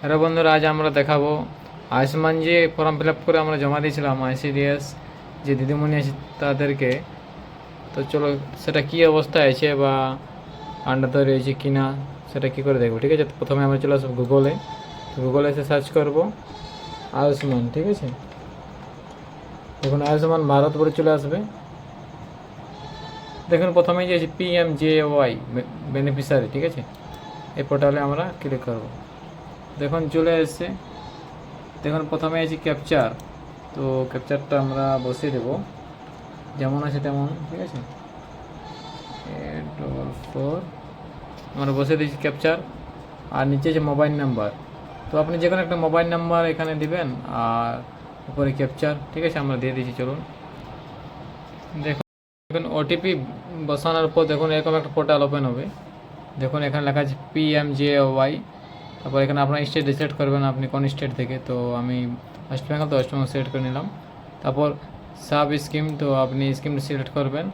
Hello বন্ধুরা, আজ আমরা দেখাবো আয়ুষ্মান যে ফর্ম ফিল আপ করে আমরা জমা দিয়েছিলাম আইসিডিএস যে দিদিমণি আছে তাদেরকে। তো চলো সেটা কী অবস্থায় আছে বা আন্ডার তৈরি হয়েছে কি না সেটা কী করে দেখবো। ঠিক আছে, তো প্রথমে আমরা চলে আসবো গুগলে। তো গুগলে এসে সার্চ করবো আয়ুষ্মান। ঠিক আছে, দেখুন আয়ুষ্মান ভারত বলে চলে আসবে। দেখুন প্রথমেই যে PMJY বেনিফিশিয়ারি, ঠিক আছে, এই পোর্টালে আমরা ক্লিক করব। দেখুন চলে এসছে। দেখুন প্রথমে আছে ক্যাপচার। তো ক্যাপচারটা আমরা বসিয়ে দেব যেমন আছে তেমন। ঠিক আছে, 844 আমরা বসিয়ে দিয়েছি ক্যাপচার। আর নিচে যে মোবাইল নাম্বার, তো আপনি যে কোনো একটা মোবাইল নাম্বার এখানে দিবেন আর উপরে ক্যাপচার। ঠিক আছে, আমরা দিয়ে দিয়েছি। চলুন দেখুন ওটিপি বসানোর পর দেখুন এরকম একটা পোর্টাল ওপেন হবে। দেখুন এখানে লেখা আছে PMJY। তারপর এখানে আপনার স্টেট সিলেক্ট করবেন, আপনি কোন স্টেট থেকে। তো আমি ওয়েস্ট বেঙ্গল, তো ওয়েস্ট বেঙ্গল সিলেক্ট করে নিলাম। তারপর সাব স্কিম, তো আপনি স্কিম সিলেক্ট করবেন।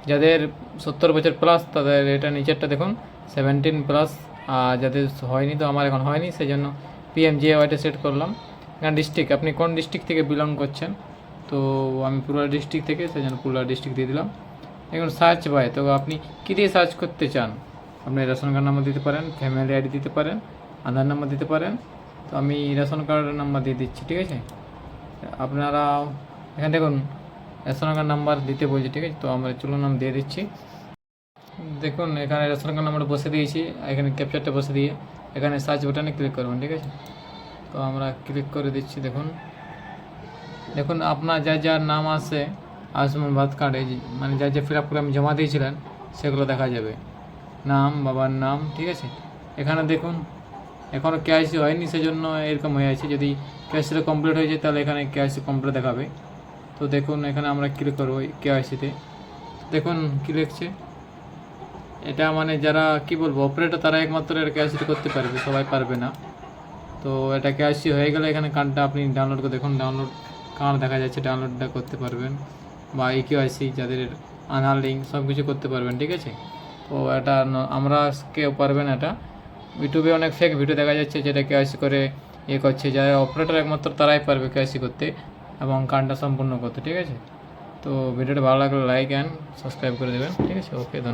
যাদের 70 বছর প্লাস তাদের এটা নিচেরটা দেখুন 17 প্লাস। আর যাদের হয়নি, তো আমার এখন হয়নি, সেই জন্য PMJYটা সিলেক্ট করলাম। এখানে ডিস্ট্রিক্ট, আপনি কোন ডিস্ট্রিক্ট থেকে বিলং করছেন। তো আমি পুরুলিয়া ডিস্ট্রিক্ট থেকে, সেই জন্য পুরুলিয়া ডিস্ট্রিক্ট দিয়ে দিলাম। এখন সার্চ বাই, তো আপনি কী দিয়ে সার্চ করতে চান। আপনি রেশন কার্ড নাম্বার দিতে পারেন, ফ্যামিলি আইডি দিতে পারেন, আধার নাম্বার দিতে পারেন। তো আমি রেশন কার্ডের নাম্বার দিয়ে দিচ্ছি। ঠিক আছে, আপনারা এখানে দেখুন রেশন কার্ড নাম্বার দিতে বলছি। ঠিক আছে, তো আমরা চলুন নাম দিয়ে দিচ্ছি। দেখুন এখানে রেশন কার্ড নাম্বার বসে দিয়েছি, এখানে ক্যাপচারটা বসে দিয়ে এখানে সার্চ বাটনে ক্লিক করবেন। ঠিক আছে, তো আমরা ক্লিক করে দিচ্ছি। দেখুন দেখুন আপনার যার নাম আছে আয়ুষ্মান ভারত কার্ডে, মানে যা ফিল আপ করে আমি জমা দিয়েছিলেন সেগুলো দেখা যাবে, নাম, বাবার নাম। ঠিক আছে, এখানে দেখুন এখনও KYC হয়নি, সেজন্য এরকম হয়ে আছে। যদি KYCটা কমপ্লিট হয়ে যায় তাহলে এখানে KYC কমপ্লিট দেখাবে। তো দেখুন এখানে আমরা ক্লিক করবো KYCতে। দেখুন কী লিখছে, এটা মানে যারা কি বলবো অপারেটর তারা একমাত্র এটা KYCটা করতে পারবে, সবাই পারবে না। তো এটা KYC হয়ে গেলে এখানে কার্ডটা আপনি ডাউনলোড করে দেখুন, ডাউনলোড কার্ড দেখা যাচ্ছে, ডাউনলোডটা করতে পারবেন। বা KYC যাদের আধার লিঙ্ক সব কিছু করতে পারবেন। ঠিক আছে, তো এটা আমরা কেউ পারবেন। এটা ইউটিউবে অনেক ফেক ভিডিও দেখা যাচ্ছে যেটা KYC করে করছে, যারা অপারেটর একমাত্র তারাই পারবে KYC করতে এবং কার্ডটা সম্পূর্ণ করতে। ঠিক আছে, তো ভিডিওটা ভালো লাগলে লাইক অ্যান্ড সাবস্ক্রাইব করে দেবেন। ঠিক আছে, ওকে, ধন্যবাদ।